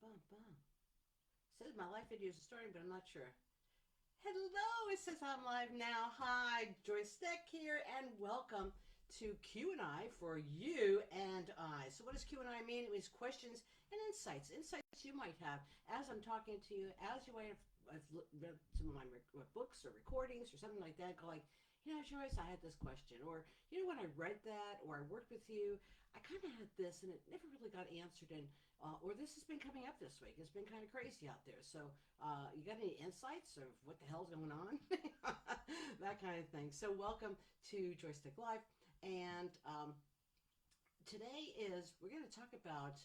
Bum, bum. Says my live video is starting, but I'm not sure. Hello, it says I'm live now. Hi, Joyce Stech here, and welcome to Q and I for you and I. So, what does Q and I mean? It means questions and insights. Insights you might have as I'm talking to you, as you might have read some of my books or recordings or something like that. Go like, Joyce, I had this question, or when I read that, or I worked with you, I kind of had this, and it never really got answered, and or this has been coming up this week. It's been kind of crazy out there. So, you got any insights of what the hell's going on? That kind of thing. So, welcome to Joystick Live, and today is we're going to talk about,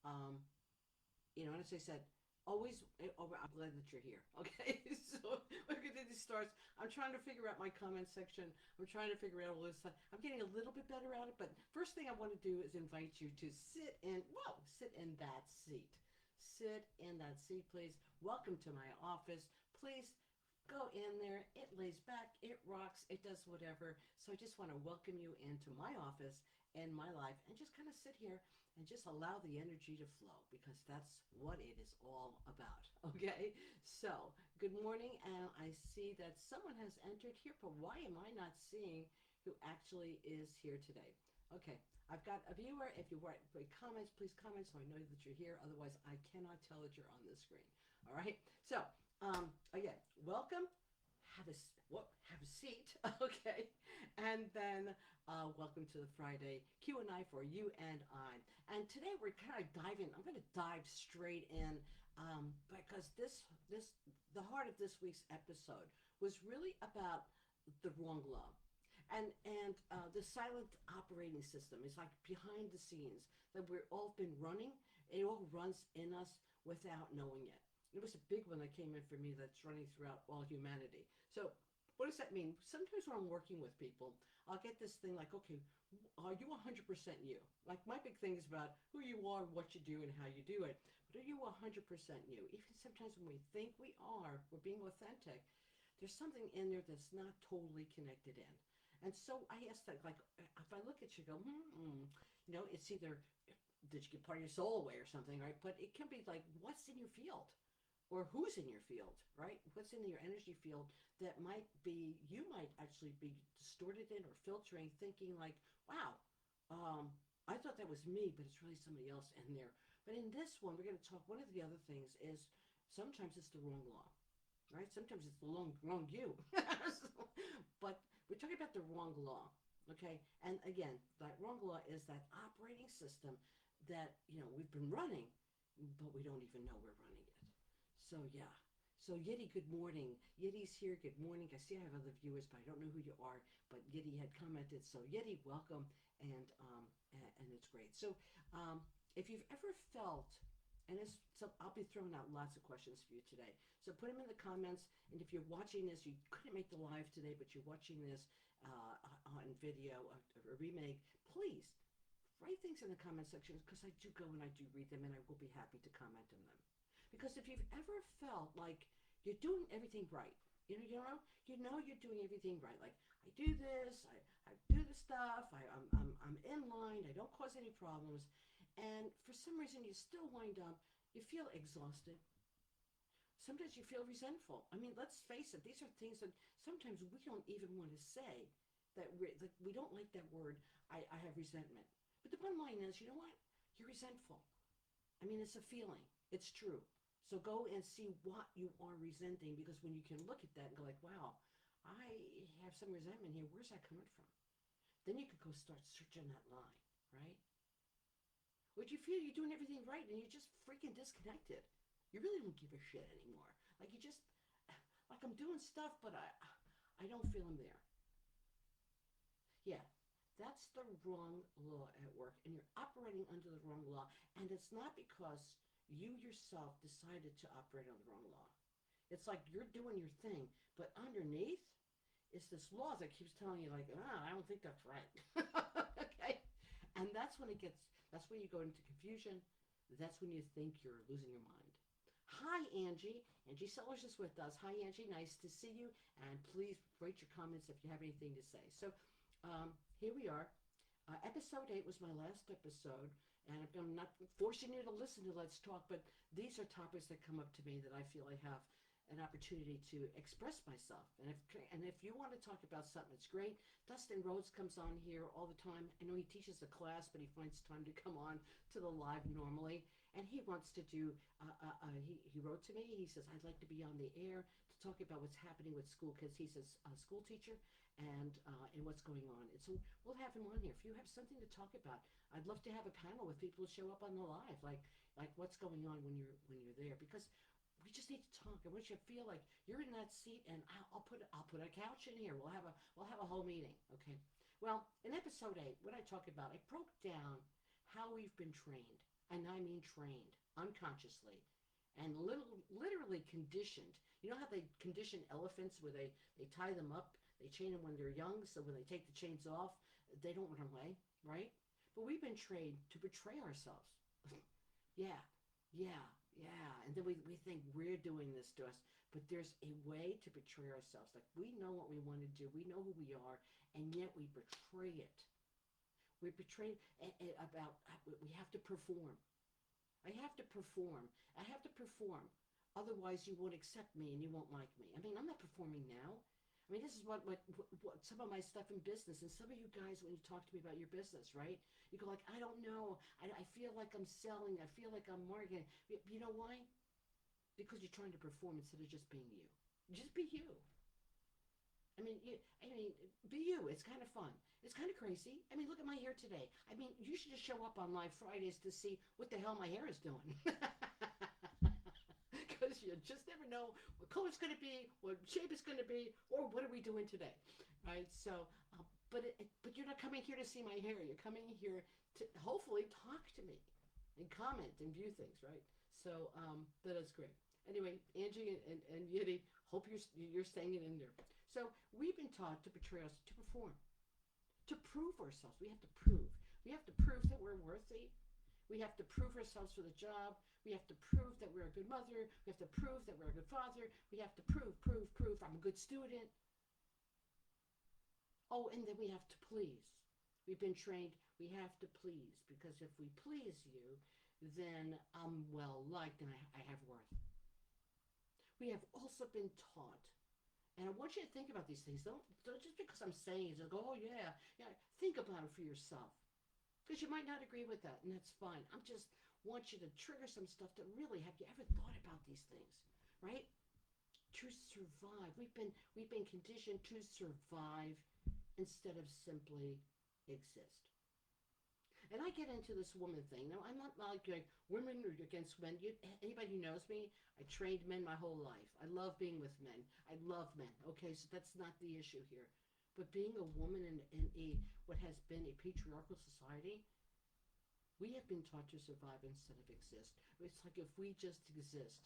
as I said, always. Oh, I'm glad that you're here. Okay, so we're going to start. I'm trying to figure out my comment section. I'm trying to figure out all this stuff. I'm getting a little bit better at it, but first thing I want to do is invite you to sit in that seat. Sit in that seat, please. Welcome to my office. Please go in there. It lays back, it rocks, it does whatever. So I just want to welcome you into my office and my life and just kind of sit here and just allow the energy to flow because that's what it is all about. Okay? So, good morning, and I see that someone has entered here, but why am I not seeing who actually is here today? Okay, I've got a viewer. If you write comments, please comment so I know that you're here. Otherwise, I cannot tell that you're on the screen. All right? So, again, welcome. Have a seat, okay, and then welcome to the Friday Q and I for you and I. And today we're kind of diving. I'm going to dive straight in because the heart of this week's episode was really about the wrong law. And the silent operating system is like behind the scenes that we're all been running. It all runs in us without knowing it. It was a big one that came in for me that's running throughout all humanity. So what does that mean? Sometimes when I'm working with people, I'll get this thing like, okay, are you 100% you? Like my big thing is about who you are, what you do, and how you do it. But are you 100% you? Even sometimes when we think we are, we're being authentic, there's something in there that's not totally connected in. And so I ask that, like, if I look at you, go, it's either did you get part of your soul away or something, right? But it can be like, what's in your field? Or who's in your field, right? What's in your energy field that you might actually be distorted in or filtering, thinking like, wow, I thought that was me, but it's really somebody else in there. But in this one, we're going to talk, one of the other things is sometimes it's the wrong law, right? Sometimes it's the wrong you. But we're talking about the wrong law, okay? And again, that wrong law is that operating system that, we've been running, but we don't even know we're running it. So yeah. So Yeti, good morning. Yeti's here. Good morning. I see I have other viewers, but I don't know who you are. But Yeti had commented. So Yeti, welcome, and it's great. So if you've ever felt, so I'll be throwing out lots of questions for you today. So put them in the comments. And if you're watching this, you couldn't make the live today, but you're watching this on video, a remake. Please write things in the comment section because I do go and I do read them, and I will be happy to comment on them. Because if you've ever felt like you're doing everything right, you're doing everything right. Like I do this, I do the stuff, I'm in line, I don't cause any problems, and for some reason you still wind up, you feel exhausted. Sometimes you feel resentful. I mean, let's face it, these are things that sometimes we don't even want to say that we don't like that word. I have resentment, but the bottom line is, you know what? You're resentful. I mean, it's a feeling. It's true. So go and see what you are resenting, because when you can look at that and go like, wow, I have some resentment here. Where's that coming from? Then you could go start searching that line, right? Would you feel you're doing everything right and you're just freaking disconnected? You really don't give a shit anymore. Like you just, like I'm doing stuff, but I don't feel I'm there. Yeah, that's the wrong law at work, and you're operating under the wrong law, and it's not because you yourself decided to operate on the wrong law. It's like you're doing your thing, but underneath is this law that keeps telling you like, I don't think that's right. Okay? And that's when you go into confusion. That's when you think you're losing your mind. Hi, Angie. Angie Sellers is with us. Hi, Angie. Nice to see you. And please write your comments if you have anything to say. So here we are. Episode 8 was my last episode, and I'm not forcing you to listen to Let's Talk, but these are topics that come up to me that I feel I have an opportunity to express myself. And if you want to talk about something, it's great. Dustin Rhodes comes on here all the time. I know he teaches a class, but he finds time to come on to the live normally. And he wants to do. He wrote to me. He says I'd like to be on the air to talk about what's happening with school kids. He's a school teacher, and what's going on. And so we'll have him on here. If you have something to talk about, I'd love to have a panel with people who show up on the live, like what's going on when you're there, because we just need to talk. I want you to feel like you're in that seat, and I'll put a couch in here. We'll have a whole meeting. Okay. Well, in episode 8, what I talk about, I broke down how we've been trained, and I mean trained unconsciously, and literally conditioned. You know how they condition elephants where they tie them up, they chain them when they're young, so when they take the chains off, they don't run away, right? But we've been trained to betray ourselves. Yeah, yeah, yeah. And then we think we're doing this to us. But there's a way to betray ourselves. Like, we know what we want to do. We know who we are. And yet we betray it. We betray about, we have to perform. I have to perform. I have to perform. Otherwise, you won't accept me and you won't like me. I mean, I'm not performing now. I mean, this is what some of my stuff in business, and some of you guys, when you talk to me about your business, right? You go like, I don't know. I feel like I'm selling. I feel like I'm marketing. You know why? Because you're trying to perform instead of just being you. Just be you. I mean, be you. It's kind of fun. It's kind of crazy. I mean, look at my hair today. I mean, you should just show up on live Fridays to see what the hell my hair is doing. Because you just never know what color it's going to be, what shape it's going to be, or what are we doing today, right? So, but you're not coming here to see my hair. You're coming here to hopefully talk to me and comment and view things, right? So that is great. Anyway, Angie and Yiddy, hope you're staying in there. So we've been taught to betray us, to perform, to prove ourselves. We have to prove. We have to prove that we're worthy. We have to prove ourselves for the job. We have to prove that we're a good mother. We have to prove that we're a good father. We have to prove I'm a good student. Oh, and then we have to please. We've been trained, we have to please, because if we please you, then I'm well liked and I have worth. We have also been taught, and I want you to think about these things. Don't just because I'm saying it, go, oh yeah. Think about it for yourself. Because you might not agree with that, and that's fine. I'm just want you to trigger some stuff that really, have you ever thought about these things, right? To survive. We've been conditioned to survive instead of simply exist. And I get into this woman thing. Now, I'm not like women against men. Anybody who knows me, I trained men my whole life. I love being with men. I love men. Okay, so that's not the issue here. But being a woman in what has been a patriarchal society, we have been taught to survive instead of exist. It's like if we just exist,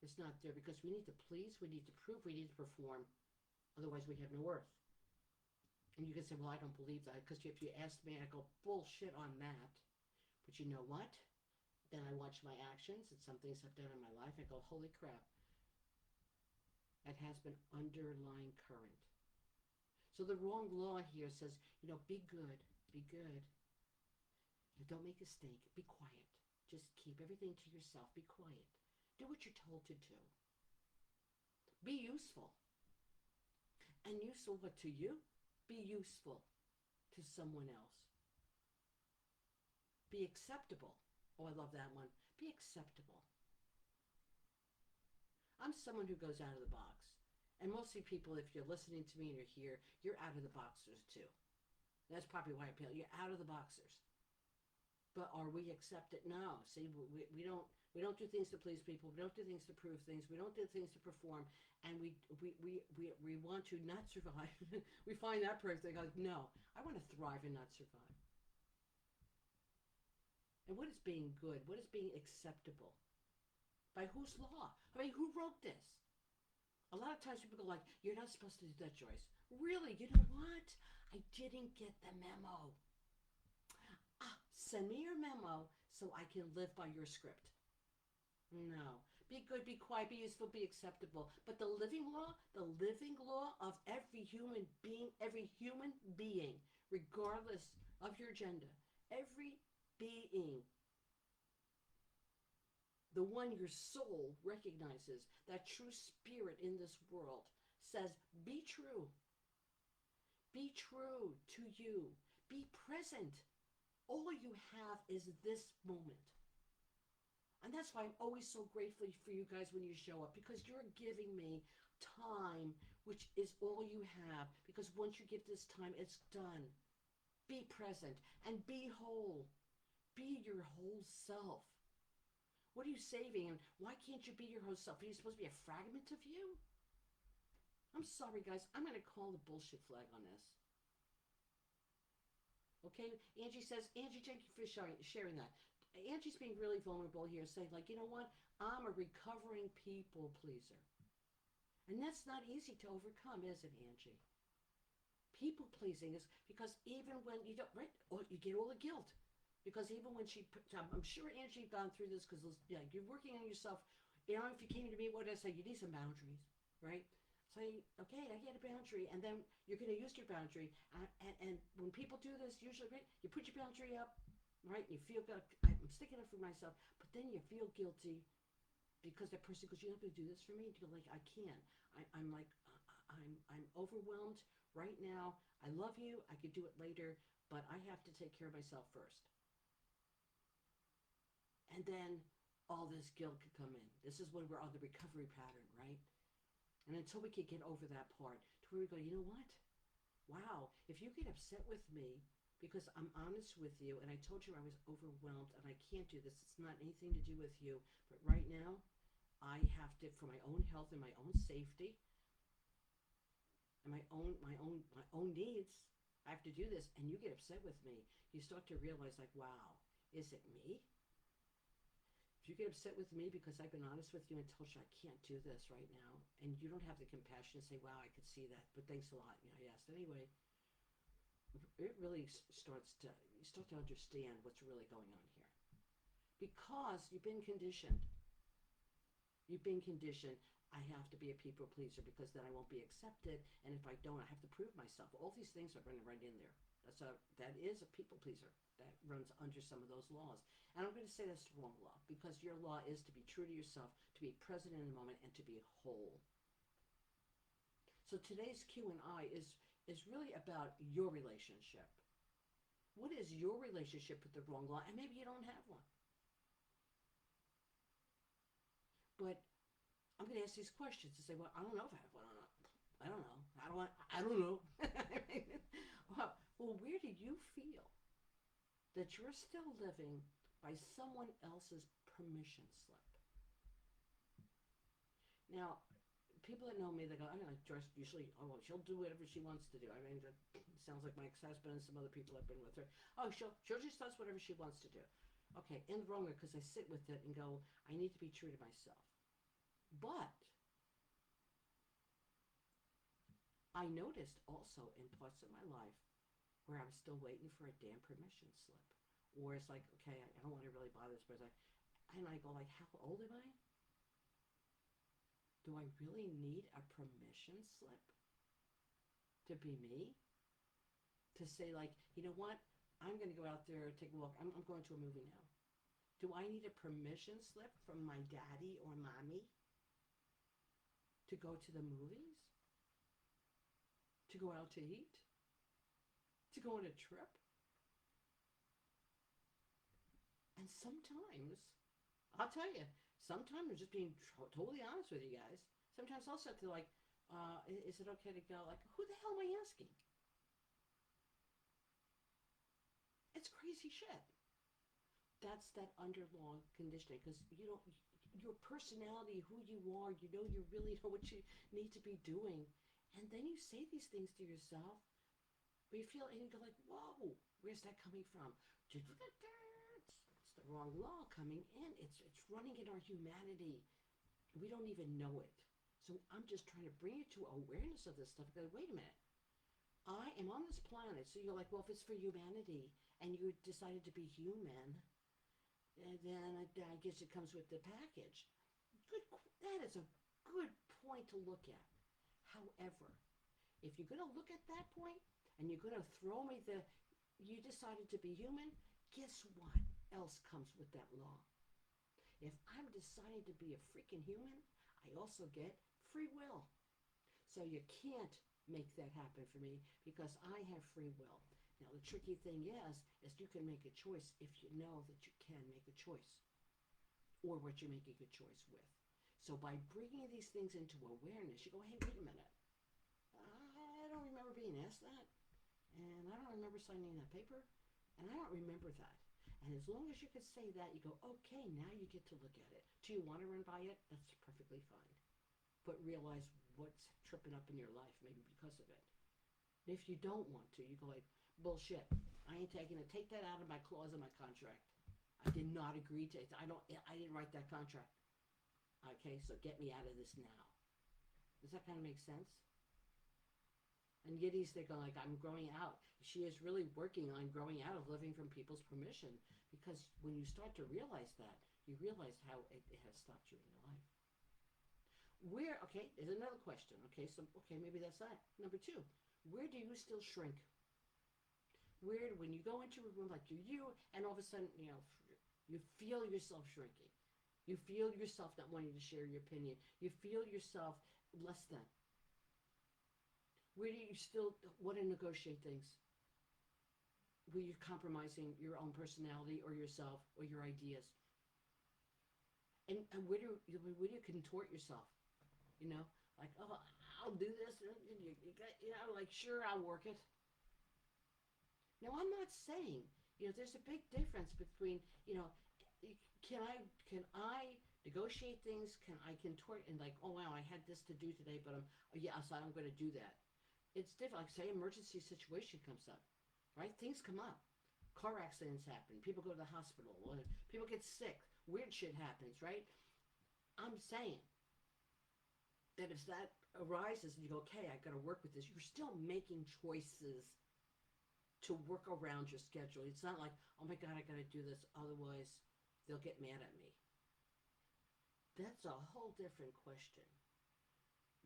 it's not there because we need to please, we need to prove, we need to perform. Otherwise, we have no worth. And you can say, well, I don't believe that, because if you ask me, I go, bullshit on that. But you know what? Then I watch my actions and some things I've done in my life. I go, holy crap. That has been underlying current. So the wrong law here says, be good, be good. Don't make a stink, be quiet. Just keep everything to yourself, be quiet. Do what you're told to do. Be useful. And useful what to you? Be useful to someone else. Be acceptable. Oh, I love that one. Be acceptable. I'm someone who goes out of the box. And mostly people, if you're listening to me and you're here, you're out of the boxers too. That's probably why I feel you're out of the boxers. But are we accepted? No. See, we don't do things to please people. We don't do things to prove things. We don't do things to perform. And we want to not survive. We find that person, they go, no, I want to thrive and not survive. And what is being good? What is being acceptable? By whose law? I mean, who wrote this? A lot of times people go like, you're not supposed to do that, Joyce. Really? You know what? I didn't get the memo. Send me your memo so I can live by your script. No. Be good, be quiet, be useful, be acceptable. But the living law of every human being, regardless of your agenda, every being, the one your soul recognizes, that true spirit in this world, says, be true. Be true to you. Be present. All you have is this moment. And that's why I'm always so grateful for you guys when you show up, because you're giving me time, which is all you have. Because once you give this time, it's done. Be present and be whole. Be your whole self. What are you saving? And why can't you be your whole self? Are you supposed to be a fragment of you? I'm sorry, guys. I'm going to call the bullshit flag on this. Okay? Angie says, Angie, thank you for sharing that. Angie's being really vulnerable here, saying, like, you know what? I'm a recovering people pleaser. And that's not easy to overcome, is it, Angie? People pleasing is because even when you don't, right, or you get all the guilt. Because even when I'm sure Angie gone through this, because yeah, you're working on yourself. You know, if you came to me, what did I say? You need some boundaries, right? Say, okay, I get a boundary, and then you're going to use your boundary. And when people do this, usually, right, you put your boundary up, right? You feel good. I'm sticking up for myself, but then you feel guilty because that person goes, "You're not going to do this for me." And you're like, "I can." I'm like, I'm overwhelmed right now. I love you. I could do it later, but I have to take care of myself first. And then all this guilt could come in. This is when we're on the recovery pattern, right? And until we can get over that part, to where we go, you know what? Wow, if you get upset with me because I'm honest with you and I told you I was overwhelmed and I can't do this, it's not anything to do with you, but right now I have to, for my own health and my own safety and my own needs, I have to do this, and you get upset with me. You start to realize, like, wow, is it me? If you get upset with me because I've been honest with you and told you I can't do this right now, and you don't have the compassion to say, wow, I could see that, but thanks a lot. You know, yes. Anyway, it really you start to understand what's really going on here. Because you've been conditioned. You've been conditioned. I have to be a people pleaser because then I won't be accepted, and if I don't, I have to prove myself. All these things are running right in there. That is a people pleaser. That runs under some of those laws. And I'm going to say that's the wrong law, because your law is to be true to yourself, to be present in the moment, and to be whole. So today's Q&I is really about your relationship. What is your relationship with the wrong law? And maybe you don't have one. But I'm going to ask these questions to say, well, I don't know if I have one or not. I don't know. I don't know. Well, where do you feel that you're still living by someone else's permission slip? Now, people that know me, they go, I don't know, Joyce usually, oh, well, she'll do whatever she wants to do. I mean, that sounds like my ex-husband and some other people I've been with her. Oh, she'll just does whatever she wants to do. Okay, in the wrong way, because I sit with it and go, I need to be true to myself. But I noticed also in parts of my life where I was still waiting for a damn permission slip. Or it's like, okay, I don't want to really bother this person. And I go like, how old am I? Do I really need a permission slip to be me? To say like, you know what? I'm going to go out there, take a walk. I'm going to a movie now. Do I need a permission slip from my daddy or mommy to go to the movies? To go out to eat? To go on a trip? And sometimes, I'll tell you, sometimes I'm just being totally honest with you guys. Sometimes I'll sit there like, is it okay to go? Like, who the hell am I asking? It's crazy shit. That's that underlying conditioning, because you don't, your personality, who you are, you really know what you need to be doing. And then you say these things to yourself, but you feel, and you go like, whoa, where's that coming from? It's the wrong law coming in. It's running in our humanity. We don't even know it. So I'm just trying to bring you to awareness of this stuff. Go, wait a minute. I am on this planet. So you're like, well, if it's for humanity and you decided to be human, then I guess it comes with the package. That is a good point to look at. However, if you're going to look at that point and you're going to throw me you decided to be human, guess what else comes with that law? If I'm deciding to be a freaking human, I also get free will. So you can't make that happen for me because I have free will. Now the tricky thing is you can make a choice if you know that you can make a choice or what you're making a choice with. So by bringing these things into awareness, you go, hey, wait a minute. I don't remember being asked that, and I don't remember signing that paper, and I don't remember that. And as long as you can say that, you go, okay, now you get to look at it. Do you want to run by it? That's perfectly fine. But realize what's tripping up in your life, maybe because of it. And if you don't want to, you go like, bullshit. I ain't taking it. Take that out of my clause in my contract. I did not agree to it. I didn't write that contract. Okay, so get me out of this now. Does that kind of make sense? And Yiddies, they go like, I'm growing out. She is really working on growing out of living from people's permission, because when you start to realize that, you realize how it has stopped you in your life. Okay, there's another question. Okay, maybe that's that. Number two, where do you still shrink? When you go into a room like you, and all of a sudden, you feel yourself shrinking. You feel yourself not wanting to share your opinion. You feel yourself less than. Where do you still want to negotiate things? Where you're compromising your own personality or yourself or your ideas? And where do you contort yourself? Like, oh, I'll do this. Like, sure, I'll work it. Now, I'm not saying, there's a big difference between, can I negotiate things? Can I contort and like, oh wow, I had this to do today, but so I'm going to do that. It's different. Like, say, emergency situation comes up, right? Things come up. Car accidents happen. People go to the hospital. People get sick. Weird shit happens, right? I'm saying that if that arises and you go, okay, I got to work with this, you're still making choices to work around your schedule. It's not like, oh my God, I got to do this, otherwise they'll get mad at me. That's a whole different question.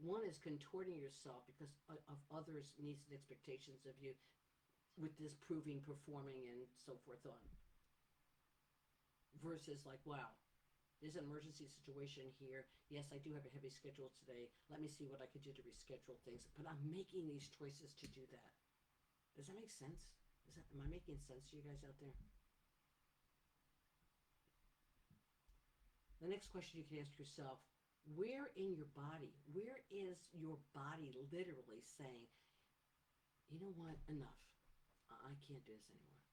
One is contorting yourself because of others' needs and expectations of you with this proving, performing, and so forth on. Versus like, wow, there's an emergency situation here. Yes, I do have a heavy schedule today. Let me see what I could do to reschedule things. But I'm making these choices to do that. Does that make sense? Am I making sense to you guys out there? The next question you can ask yourself, where in your body, where is your body literally saying, you know what, enough. I can't do this anymore.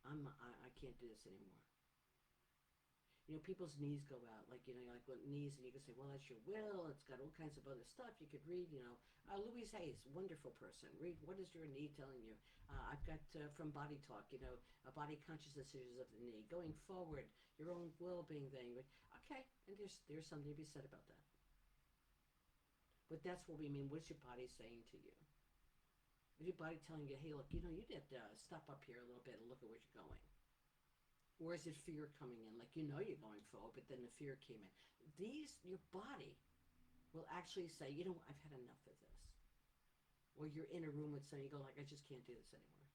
I can't do this anymore. People's knees go out, like, like knees, and you can say, well, that's your will. It's got all kinds of other stuff. You could read, Louise Hayes, wonderful person. Read, what is your knee telling you? I've got from Body Talk, a body consciousness issues of the knee. Going forward, your own well-being thing. Okay, and there's something to be said about that. But that's what we mean. What's your body saying to you? Is your body telling you, hey, look, you need to stop up here a little bit and look at where you're going? Or is it fear coming in? Like, you're going forward, but then the fear came in. Your body will actually say, I've had enough of this. Or you're in a room with someone, you go like, I just can't do this anymore.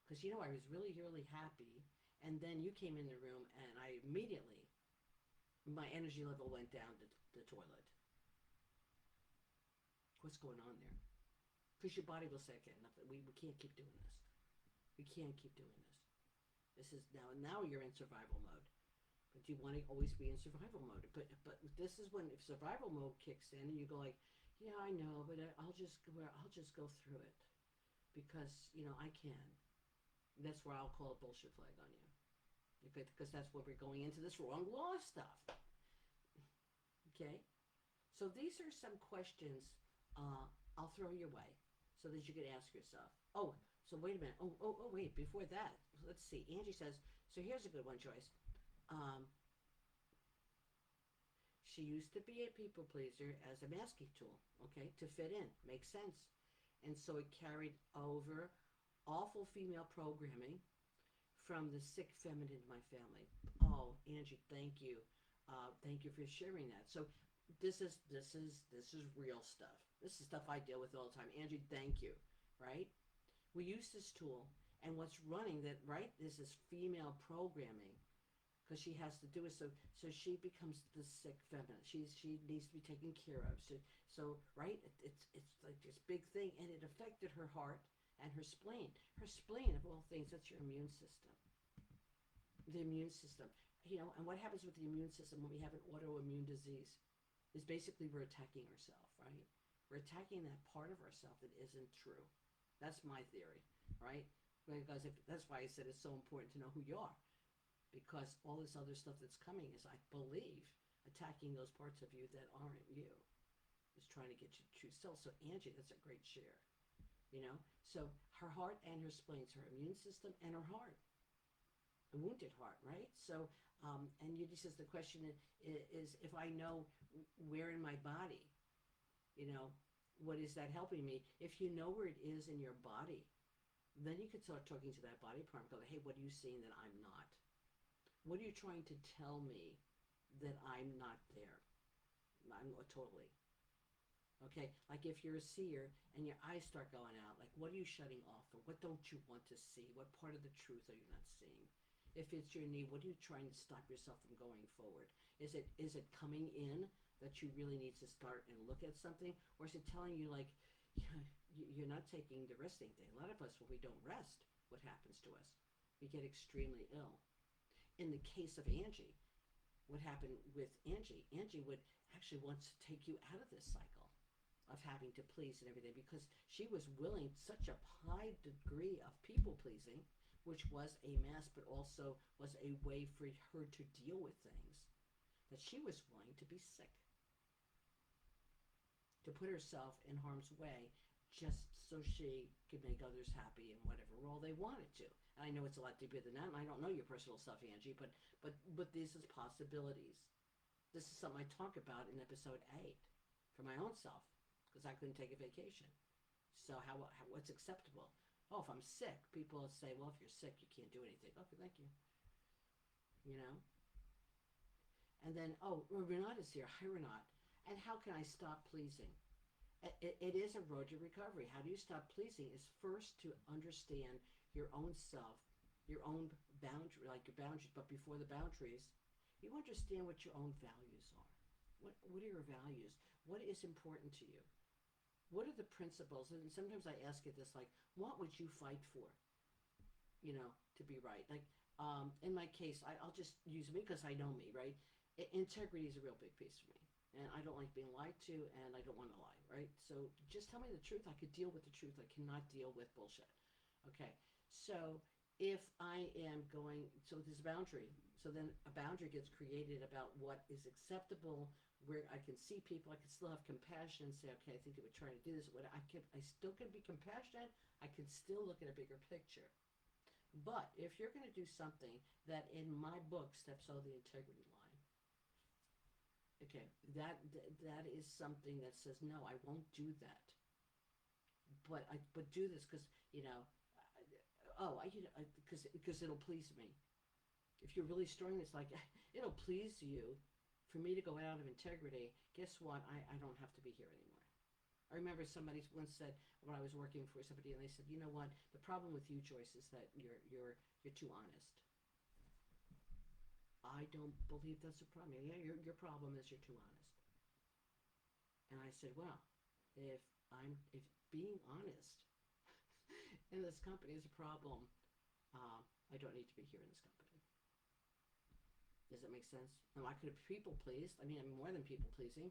Because, I was really, really happy, and then you came in the room, and I immediately, my energy level went down to the toilet. What's going on there? Because your body will say, okay, enough. We can't keep doing this. We can't keep doing this. This is now you're in survival mode. But you want to always be in survival mode. But this is when if survival mode kicks in and you go like, yeah, I know, but I'll just go through it because I can. That's where I'll call a bullshit flag on you, because that's where we're going into this wrong law stuff. Okay, so these are some questions I'll throw your way so that you can ask yourself. Oh. So wait a minute. Wait. Before that, let's see. Angie says, so here's a good one, Joyce. She used to be a people pleaser as a masking tool, okay, to fit in. Makes sense. And so it carried over awful female programming from the sick feminine in my family. Oh, Angie, thank you. Thank you for sharing that. So this is real stuff. This is stuff I deal with all the time. Angie, thank you. Right? We use this tool, and what's running that, right, this is female programming, because she has to do it. So she becomes the sick feminine. She needs to be taken care of. So right, it's like this big thing, and it affected her heart and her spleen. Her spleen, of all things, that's your immune system. The immune system, and what happens with the immune system when we have an autoimmune disease is basically we're attacking ourselves, right? We're attacking that part of ourselves that isn't true. That's my theory, right? Because that's why I said it's so important to know who you are, because all this other stuff that's coming is, I believe, attacking those parts of you that aren't you. Is trying to get you to true self. So Angie, that's a great share. So her heart and her spleen, so her immune system and her heart, a wounded heart, right? So, and Yudi says the question is if I know where in my body, what is that helping me? If you know where it is in your body, then you can start talking to that body part and go, hey, what are you seeing that I'm not? What are you trying to tell me that I'm not there? I'm totally. Okay, like if you're a seer and your eyes start going out, like what are you shutting off for? What don't you want to see? What part of the truth are you not seeing? If it's your knee, what are you trying to stop yourself from going forward? Is it coming in that you really need to start and look at something? Or is it telling you like, you're not taking the resting thing? A lot of us, when we don't rest, what happens to us? We get extremely ill. In the case of Angie, what happened with Angie would actually wants to take you out of this cycle of having to please and everything, because she was willing such a high degree of people pleasing, which was a mask but also was a way for her to deal with things, that she was willing to be sick, to put herself in harm's way just so she could make others happy in whatever role they wanted to. And I know it's a lot deeper than that, and I don't know your personal stuff, Angie, but this is possibilities. This is something I talk about in episode 8 for my own self, because I couldn't take a vacation. So what's acceptable? Oh, if I'm sick, people say, well, if you're sick, you can't do anything. Okay, thank you. And then, Renat is here. Hi, Renat. And how can I stop pleasing? It is a road to recovery. How do you stop pleasing is first to understand your own self, your own boundary, like your boundaries. But before the boundaries, you understand what your own values are. What are your values? What is important to you? What are the principles? And sometimes I ask it this, like, what would you fight for, to be right? Like, in my case, I'll just use me because I know me, right? Integrity is a real big piece for me. And I don't like being lied to, and I don't want to lie, right? So just tell me the truth. I could deal with the truth. I cannot deal with bullshit. Okay, so if I am going, so there's a boundary. So then a boundary gets created about what is acceptable, where I can see people, I can still have compassion and say, okay, I think they were trying to do this. I still can be compassionate. I can still look at a bigger picture. But if you're going to do something that in my book steps over the integrity line, okay, that is something that says, no, I won't do that. But do this because, because it'll please me. If you're really strong, it's like, it'll please you for me to go out of integrity. Guess what? I don't have to be here anymore. I remember somebody once said, when I was working for somebody, and they said, you know what? The problem with you, Joyce, is that you're too honest. I don't believe that's a problem. Yeah, your problem is you're too honest. And I said, well, if being honest in this company is a problem, I don't need to be here in this company. Does that make sense? Now, I could have people pleased. I mean, I'm more than people pleasing.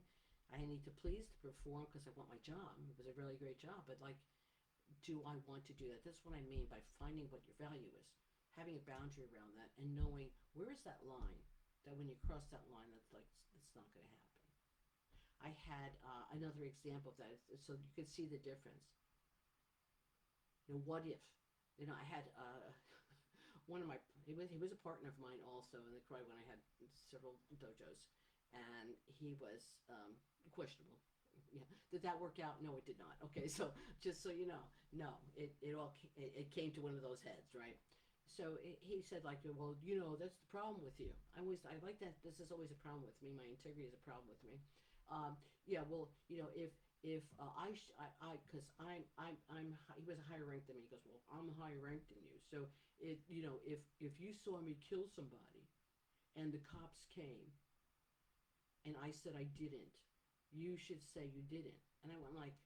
I need to please to perform because I want my job. It was a really great job. But, like, do I want to do that? That's what I mean by finding what your value is. Having a boundary around that and knowing where is that line, that when you cross that line, that's like, it's not going to happen. I had another example of that, so you could see the difference. What if? I had one of my, he was a partner of mine also in the Croy when I had several dojos, and he was questionable. Yeah. Did that work out? No, it did not. Okay, so just so you know, no, it came to one of those heads, right? So he said, like, well, that's the problem with you. I like that. This is always a problem with me. My integrity is a problem with me. Yeah, well, if if because he was a higher rank than me. He goes, well, I'm higher ranked than you. So if you saw me kill somebody and the cops came and I said I didn't, you should say you didn't. And I went like,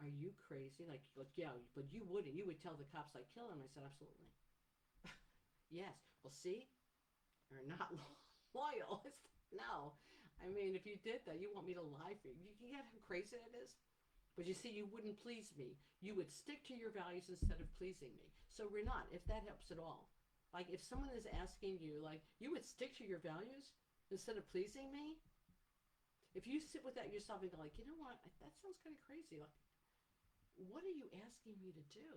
are you crazy? Like, he goes, yeah, but you wouldn't. You would tell the cops I killed him. I said, absolutely. Yes. Well, see, you're not loyal. No. I mean, if you did that, you want me to lie for you. You get how crazy that is? But you see, you wouldn't please me. You would stick to your values instead of pleasing me. So we're not, if that helps at all. Like, if someone is asking you, like, you would stick to your values instead of pleasing me? If you sit with that yourself and go, like, you know what? That sounds kind of crazy. Like, what are you asking me to do?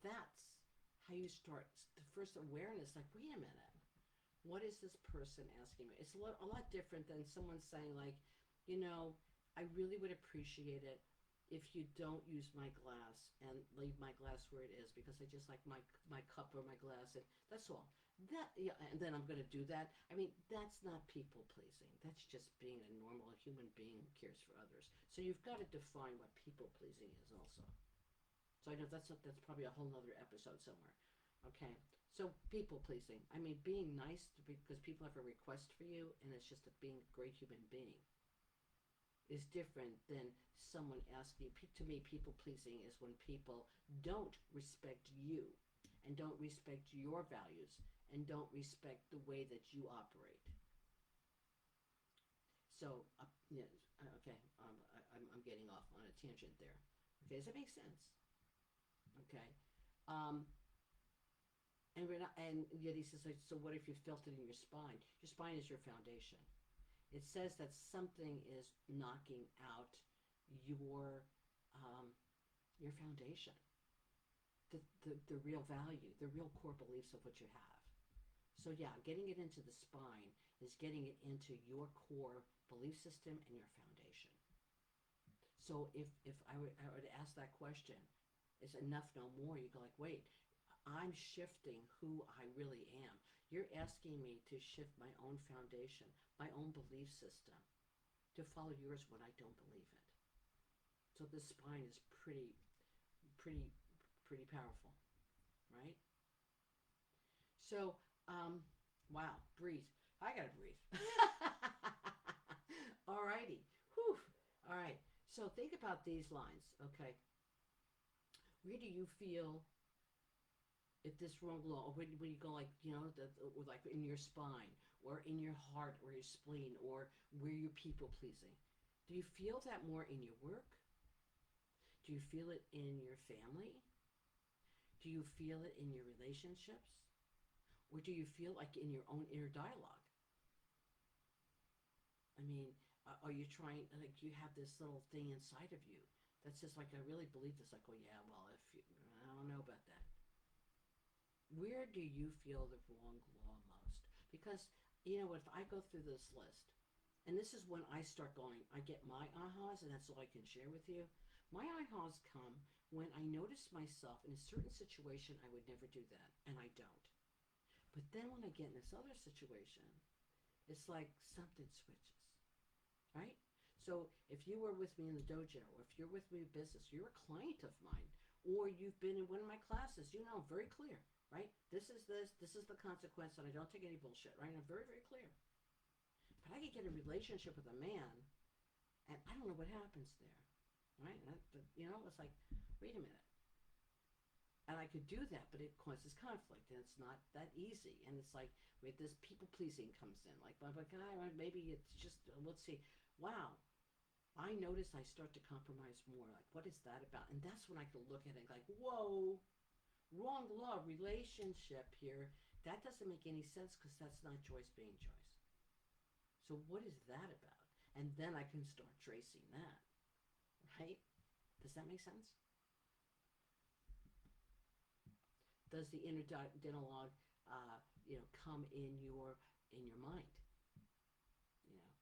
That's how you start the first awareness. Like, wait a minute. What is this person asking me? It's a lot different than someone saying, like, you know, I really would appreciate it if you don't use my glass and leave my glass where it is because I just like my cup or my glass, and that's all. That, yeah, and then I'm going to do that. I mean, that's not people pleasing. That's just being a normal human being who cares for others. So you've got to define what people pleasing is also. So I know that's probably a whole nother episode somewhere. Okay. So people pleasing. I mean, being nice because people have a request for you, and it's just being a great human being is different than someone asking. To me, people pleasing is when people don't respect you and don't respect your values and don't respect the way that you operate. So, yeah, okay, I'm getting off on a tangent there. Okay, does that make sense? Okay. Um, and we're not, and yet he says, like, so what if you felt it in your spine? Your spine is your foundation. It says that something is knocking out your um, your foundation, the real value, the real core beliefs of what you have. So yeah, getting it into the spine is getting it into your core belief system and your foundation. So if I were to ask that question, is enough no more? You go like, wait, I'm shifting who I really am. You're asking me to shift my own foundation, my own belief system, to follow yours when I don't believe it. So this spine is pretty, pretty powerful, right? So, wow, breathe. I gotta breathe. Alrighty. Whew. All right. So think about these lines, okay? Where do you feel if this wrong law, or when you go like, or like in your spine, or in your heart, or your spleen, or where you're people pleasing? Do you feel that more in your work? Do you feel it in your family? Do you feel it in your relationships? Or do you feel like in your own inner dialogue? I mean, are you trying, like, you have this little thing inside of you that's just like, I really believe this, like, oh yeah, well, if you, I don't know about that. Where do you feel the wrong law most? Because, if I go through this list, and this is when I start going, I get my ahas, and that's all I can share with you. My ahas come when I notice myself in a certain situation, I would never do that, and I don't. But then when I get in this other situation, it's like something switches, right? So if you were with me in the dojo, or if you're with me in business, you're a client of mine, or you've been in one of my classes, I'm very clear, right? This is the consequence, and I don't take any bullshit, right? I'm very, very clear. But I could get a relationship with a man, and I don't know what happens there, right? It's like, wait a minute. And I could do that, but it causes conflict, and it's not that easy. And it's like, wait, this people pleasing comes in. Like, but maybe it's just, let's see. Wow, I notice I start to compromise more. Like, what is that about? And that's when I can look at it like, whoa, wrong law, relationship here. That doesn't make any sense because that's not Joyce being Joyce. So what is that about? And then I can start tracing that, right? Does that make sense? Does the inner dialogue, come in your mind, you know,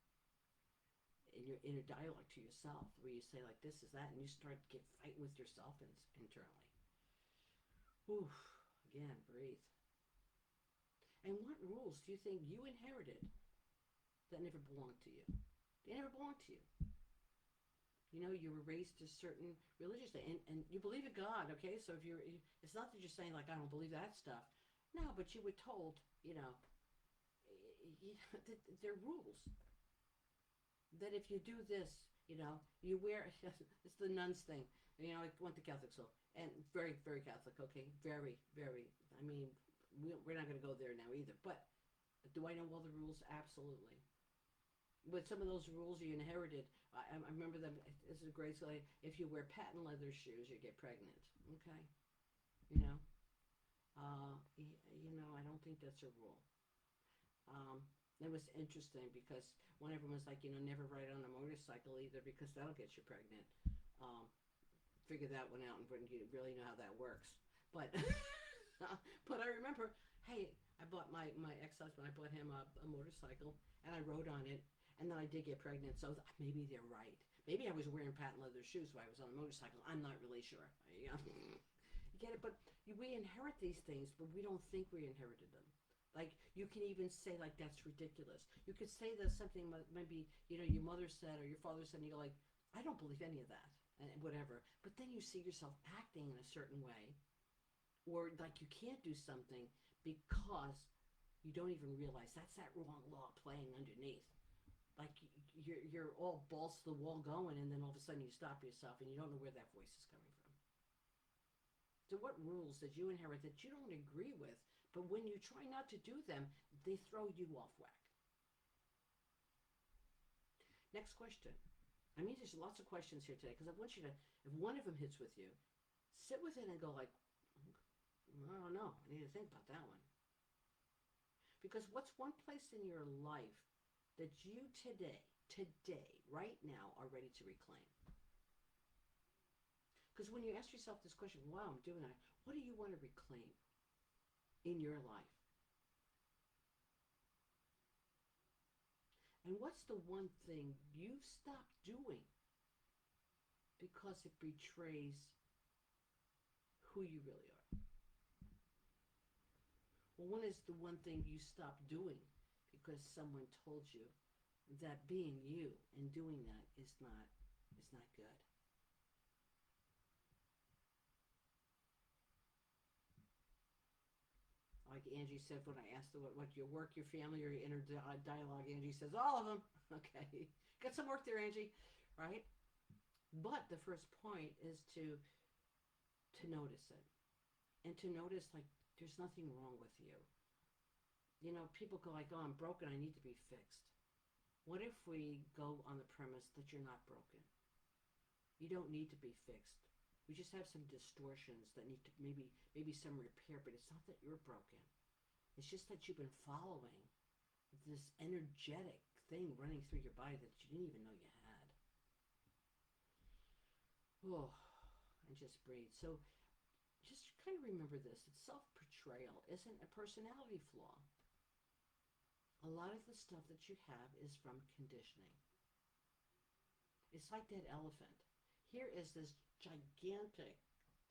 in your inner dialogue to yourself, where you say like this is that, and you start fighting with yourself internally. Whew, again, breathe. And what rules do you think you inherited that never belonged to you? They never belonged to you. You were raised a certain religious thing, and you believe in God, okay? So if it's not that you're saying like I don't believe that stuff. No, but you were told, there are rules that if you do this, you wear. It's the nuns thing. I went to Catholic school and very, very Catholic. Okay, very, very. I mean, we're not going to go there now either. But do I know all the rules? Absolutely. But some of those rules you inherited. I remember them. This is a great story. If you wear patent leather shoes, you get pregnant. Okay, you know. I don't think that's a rule. It was interesting because one of them was like, never ride on a motorcycle either because that'll get you pregnant. Um, Figure that one out and you really know how that works. But but I remember, hey, I bought my ex-husband. I bought him a motorcycle and I rode on it, and then I did get pregnant. So maybe they're right. Maybe I was wearing patent leather shoes while I was on a motorcycle. I'm not really sure. You get it? But we inherit these things, but we don't think we inherited them. Like, you can even say, like, that's ridiculous. You could say that something maybe, your mother said or your father said, and you go, like, I don't believe any of that, and whatever. But then you see yourself acting in a certain way, or, like, you can't do something because you don't even realize that's that wrong law playing underneath. Like, you're all balls to the wall going, and then all of a sudden you stop yourself, and you don't know where that voice is coming from. So what rules did you inherit that you don't agree with, but when you try not to do them, they throw you off whack? Next question. I mean, there's lots of questions here today because I want you to, if one of them hits with you, sit with it and go like, I don't know. I need to think about that one. Because what's one place in your life that you today, right now, are ready to reclaim? Because when you ask yourself this question, wow, I'm doing that, what do you want to reclaim in your life? And what's the one thing you've stopped doing because it betrays who you really are? Well, one is the one thing you stopped doing because someone told you that being you and doing that is not good. Like Angie said when I asked her what your work, your family, or your inner dialogue, Angie says, all of them. Okay. Got some work there, Angie. Right? But the first point is to notice it. And to notice, like, there's nothing wrong with you. People go like, oh, I'm broken, I need to be fixed. What if we go on the premise that you're not broken? You don't need to be fixed. We just have some distortions that need to maybe some repair, but it's not that you're broken. It's just that you've been following this energetic thing running through your body that you didn't even know you had. Oh, and just breathe. So just kind of remember this. It's self-betrayal isn't a personality flaw. A lot of the stuff that you have is from conditioning. It's like that elephant. Here is this gigantic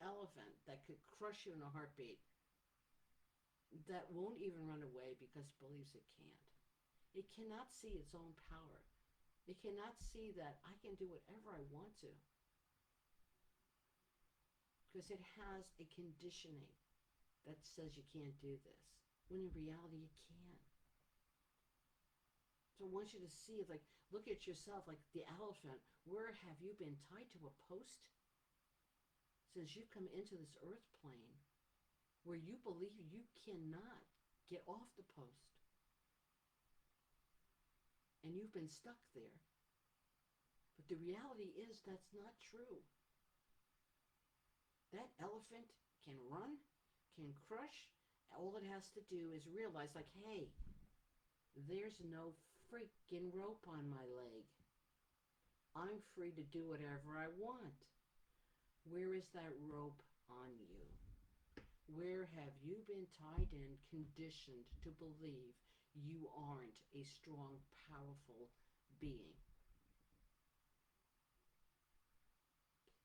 elephant that could crush you in a heartbeat that won't even run away because it believes it can't. It cannot see its own power. It cannot see that I can do whatever I want to because it has a conditioning that says you can't do this when in reality you can. So I want you to see, like, look at yourself like the elephant. Where have you been tied to a post since you've come into this earth plane where you believe you cannot get off the post? And you've been stuck there. But the reality is that's not true. That elephant can run, can crush. All it has to do is realize, like, hey, there's no freaking rope on my leg. I'm free to do whatever I want. Where is that rope on you? Where have you been tied in, conditioned to believe you aren't a strong, powerful being?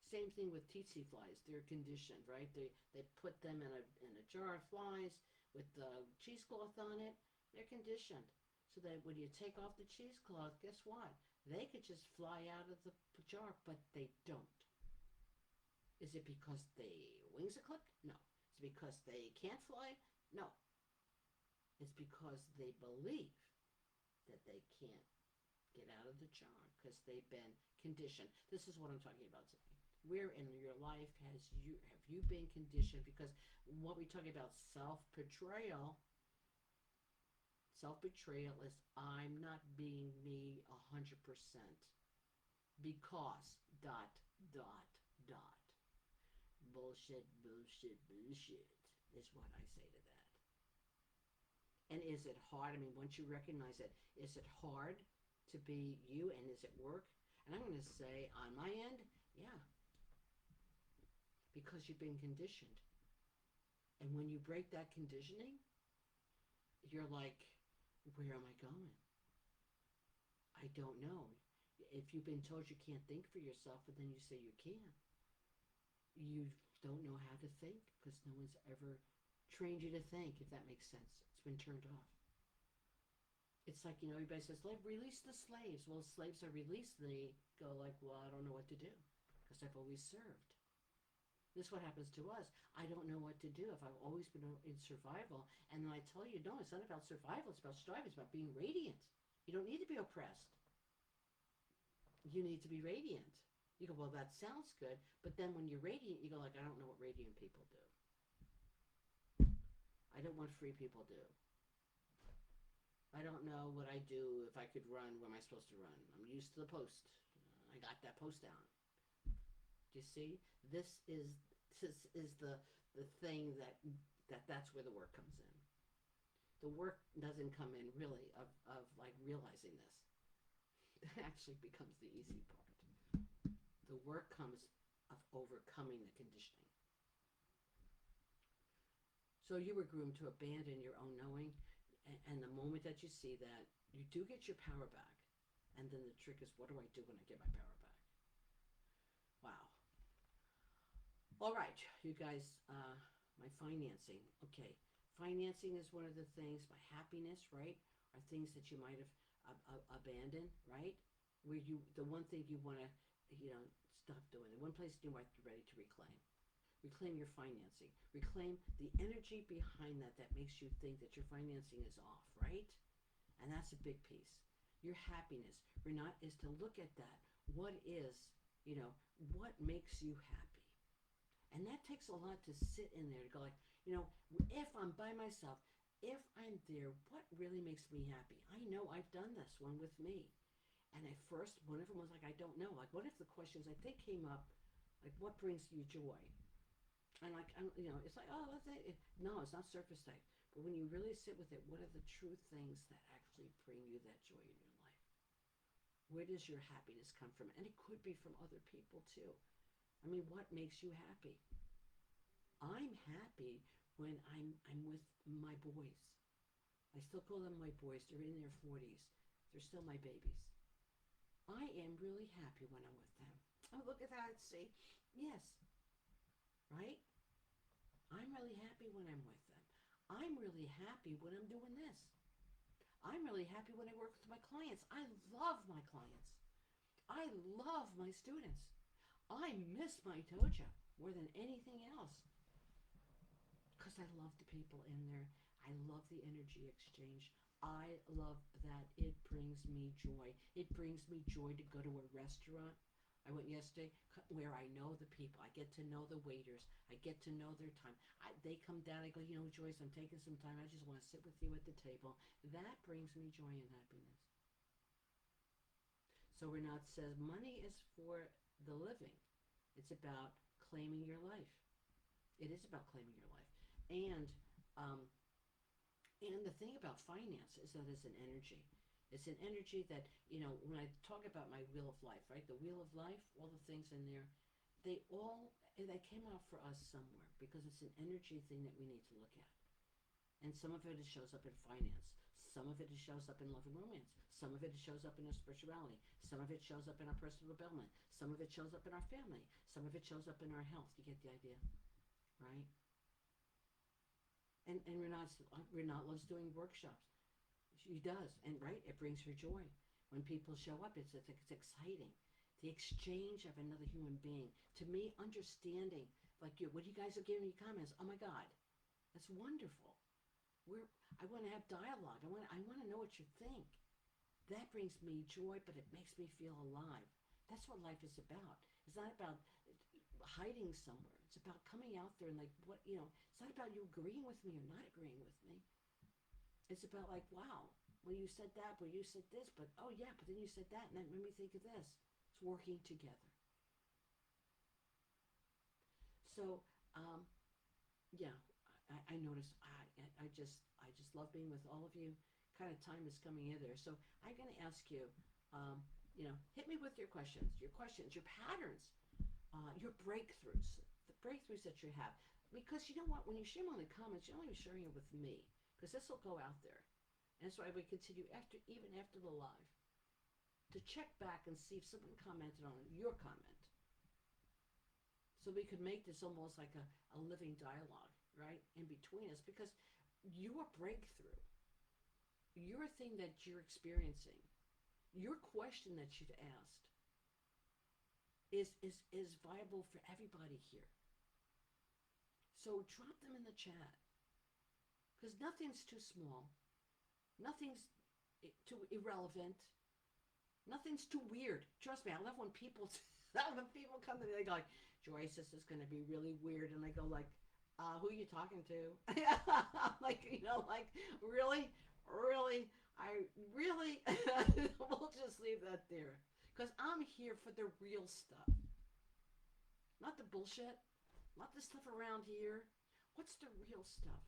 Same thing with tsetse flies. They're conditioned, right? They put them in a jar of flies with the cheesecloth on it. They're conditioned. So that when you take off the cheesecloth, guess what? They could just fly out of the jar, but they don't. Is it because they wings are clipped? No. Is it because they can't fly? No. It's because they believe that they can't get out of the jar because they've been conditioned. This is what I'm talking about today. Where in your life have you been conditioned? Because what we talk about self-betrayal, self-betrayal is I'm not being me 100% because dot dot dot bullshit bullshit bullshit is what I say to that. And is it hard? I mean, once you recognize it, is it hard to be you and is it work? And I'm going to say on my end, yeah, because you've been conditioned. And when you break that conditioning, you're like, where am I going? I don't know. If you've been told you can't think for yourself, but then you say you can, you don't know how to think because no one's ever trained you to think, if that makes sense. It's been turned off. It's like, everybody says, release the slaves. Well, slaves are released, and they go like, well, I don't know what to do because I've always served. This is what happens to us. I don't know what to do if I've always been in survival. And then I tell you, no, it's not about survival. It's about striving. It's about being radiant. You don't need to be oppressed. You need to be radiant. You go, well, that sounds good. But then when you're radiant, you go like, I don't know what radiant people do. I don't want free people do. I don't know what I do if I could run. Where am I supposed to run? I'm used to the post. I got that post down. Do you see? This is the thing that's where the work comes in. The work doesn't come in really of like realizing this. That actually becomes the easy part. The work comes of overcoming the conditioning. So you were groomed to abandon your own knowing, and the moment that you see that, you do get your power back. And then the trick is, what do I do when I get my power back? Wow. All right, you guys, my financing. Okay, financing is one of the things. My happiness, right, are things that you might have abandoned, right? Where the one thing you want to, stop doing. The one place you might be ready to reclaim. Reclaim your financing. Reclaim the energy behind that makes you think that your financing is off, right? And that's a big piece. Your happiness, Renat, is to look at that. What is, what makes you happy? And that takes a lot to sit in there to go like, if I'm by myself, if I'm there, what really makes me happy? I know I've done this one with me. And at first, one of them was like, I don't know. Like, what if the questions I think came up, like, what brings you joy? And like, it's like, oh, that's it. No, it's not surface type. But when you really sit with it, what are the true things that actually bring you that joy in your life? Where does your happiness come from? And it could be from other people too. I mean, what makes you happy? I'm happy when I'm with my boys. I still call them my boys. They're in their 40s. They're still my babies. I am really happy when I'm with them. Oh, look at that. See? Yes. Right? I'm really happy when I'm with them. I'm really happy when I'm doing this. I'm really happy when I work with my clients. I love my clients. I love my students. I miss my dojo more than anything else because I love the people in there. I love the energy exchange. I love that it brings me joy. It brings me joy to go to a restaurant. I went yesterday where I know the people. I get to know the waiters. I get to know their time. They come down. I go, Joyce, I'm taking some time. I just want to sit with you at the table. That brings me joy and happiness. So Renat says money is for the living. It's about claiming your life. It is about claiming your life. And the thing about finance is that it's an energy. It's an energy that, when I talk about my wheel of life, right? The wheel of life, all the things in there, they came out for us somewhere because it's an energy thing that we need to look at. And some of it shows up in finance. Some of it shows up in love and romance. Some of it shows up in our spirituality. Some of it shows up in our personal development. Some of it shows up in our family. Some of it shows up in our health. You get the idea, right? And Renat loves doing workshops. She does, and right, it brings her joy. when people show up. It's exciting. The exchange of another human being. To me, understanding, like you, what you guys are giving me comments, oh my God, that's wonderful. I want to have dialogue. I want to know what you think. That brings me joy, but it makes me feel alive. That's what life is about. It's not about hiding somewhere. It's about coming out there and like what you know. It's not about you agreeing with me or not agreeing with me. It's about like, wow, well you said that, well you said this, but oh yeah, but then you said that, and that made me think of this. It's working together. So, yeah, I noticed. I just love being with all of you. Kind of time is coming in there. So I'm going to ask you, um, hit me with your questions, your patterns, your breakthroughs, the breakthroughs that you have. Because you know what? When you share them in the comments, you're only sharing it with me. Because this will go out there. And so I would continue even after the live, to check back and see if someone commented on your comment. So we could make this almost like a living dialogue, right? In between us. Because your breakthrough, your thing that you're experiencing, your question that you've asked is viable for everybody here. So drop them in the chat. Because nothing's too small. Nothing's too irrelevant. Nothing's too weird. Trust me, I love when people come to me, they go like, Joyce, this is going to be really weird. And I go like, who are you talking to? Like, like, really? Really? Really? We'll just leave that there. Because I'm here for the real stuff. Not the bullshit. Not the stuff around here. What's the real stuff?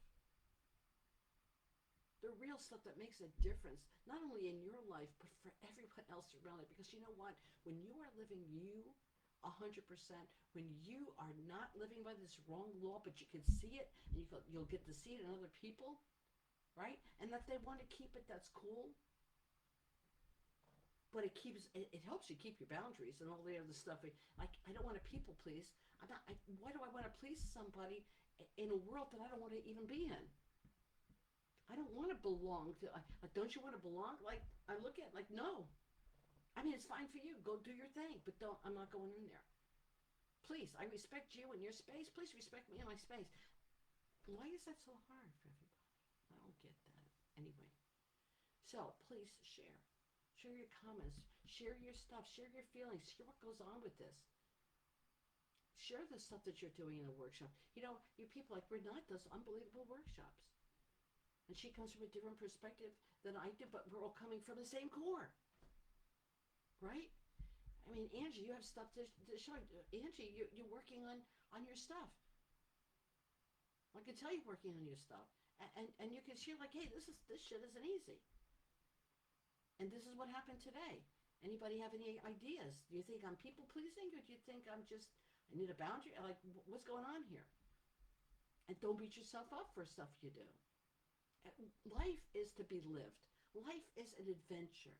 The real stuff that makes a difference, not only in your life, but for everyone else around it. Because you know what? When you are living you 100%, when you are not living by this wrong law, but you can see it, and you'll get to see it in other people, right? And that they want to keep it, that's cool. But it helps you keep your boundaries and all the other stuff. Like, I don't want to people please. Why do I want to please somebody in a world that I don't want to even be in? I don't want to belong to, like, don't you want to belong? Like, I look at, like, no. I mean, it's fine for you. Go do your thing. But I'm not going in there. Please, I respect you in your space. Please respect me in my space. Why is that so hard for everybody? I don't get that. Anyway. So, please share. Share your comments. Share your stuff. Share your feelings. Share what goes on with this. Share the stuff that you're doing in the workshop. You people like Renat does unbelievable workshops. And she comes from a different perspective than I do, but we're all coming from the same core. Right? I mean, Angie, you have stuff to show. Angie, you're working on your stuff. I can tell you're working on your stuff. And you can share like, hey, this shit isn't easy. And this is what happened today. Anybody have any ideas? Do you think I'm people pleasing, or do you think I need a boundary? Like, what's going on here? And don't beat yourself up for stuff you do. Life is to be lived. Life is an adventure.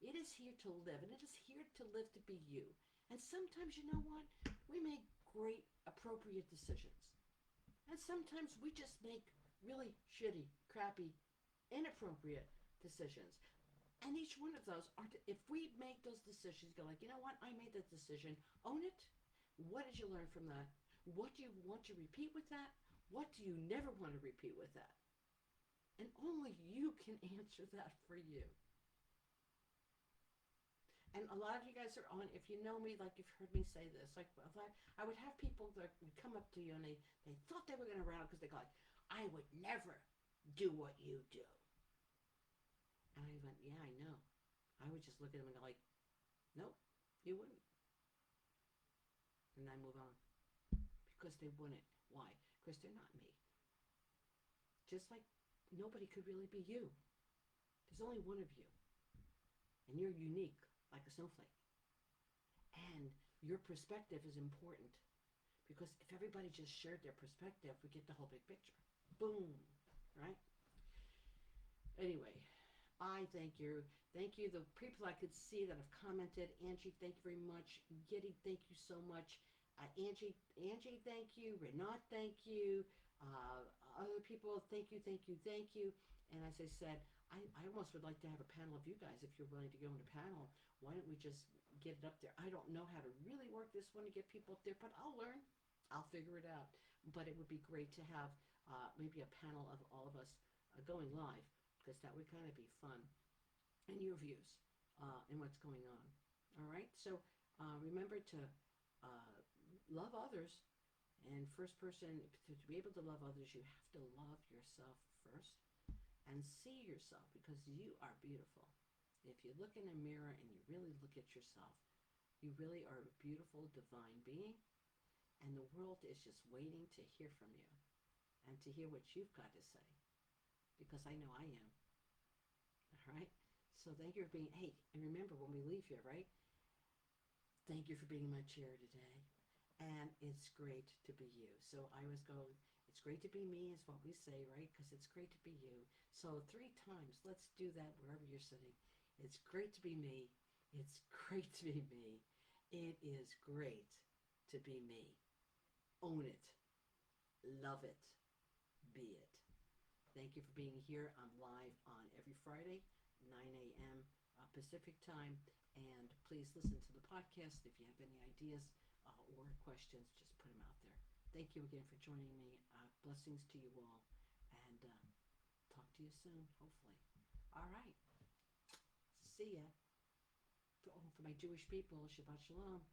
It is here to live, and it is here to live to be you. And sometimes, you know what? We make great, appropriate decisions. And sometimes we just make really shitty, crappy, inappropriate decisions. And each one of those if we make those decisions, go like, you know what? I made that decision. Own it. What did you learn from that? What do you want to repeat with that? What do you never want to repeat with that? And only you can answer that for you. And a lot of you guys are on, if you know me, like you've heard me say this, like I would have people that would come up to you and they thought they were going to run because they go like, I would never do what you do. And I went, yeah, I know. I would just look at them and go like, nope, you wouldn't. And I move on. Because they wouldn't. Why? Because they're not me. Just like nobody could really be you. There's only one of you. And you're unique, like a snowflake. And your perspective is important. Because if everybody just shared their perspective, we get the whole big picture. Boom. Right? Anyway, I thank you. Thank you. The people I could see that have commented. Angie, thank you very much. Giddy, thank you so much. Angie, thank you. Renat, thank you. Other people people, thank you, thank you, thank you. And as I said, I almost would like to have a panel of you guys if you're willing to go on a panel. Why don't we just get it up there? I don't know how to really work this one to get people up there, but I'll learn. I'll figure it out. But it would be great to have maybe a panel of all of us going live, because that would kind of be fun. And your views and what's going on. All right? So remember to love others. And first person, to be able to love others, you have to love yourself first and see yourself, because you are beautiful. If you look in a mirror and you really look at yourself, you really are a beautiful, divine being, and the world is just waiting to hear from you and to hear what you've got to say, because I know I am. All right? So thank you for being, hey, and remember when we leave here, right? Thank you for being in my chair today. And it's great to be you. So I always go, it's great to be me is what we say, right? Because it's great to be you. So 3 times, let's do that wherever you're sitting. It's great to be me. It's great to be me. It is great to be me. Own it. Love it. Be it. Thank you for being here. I'm live on every Friday, 9 a.m. Pacific time. And please listen to the podcast. If you have any ideas or questions, just put them out there. Thank you again for joining me. Blessings to you all. And talk to you soon, hopefully. All right. See ya. For my Jewish people, Shabbat Shalom.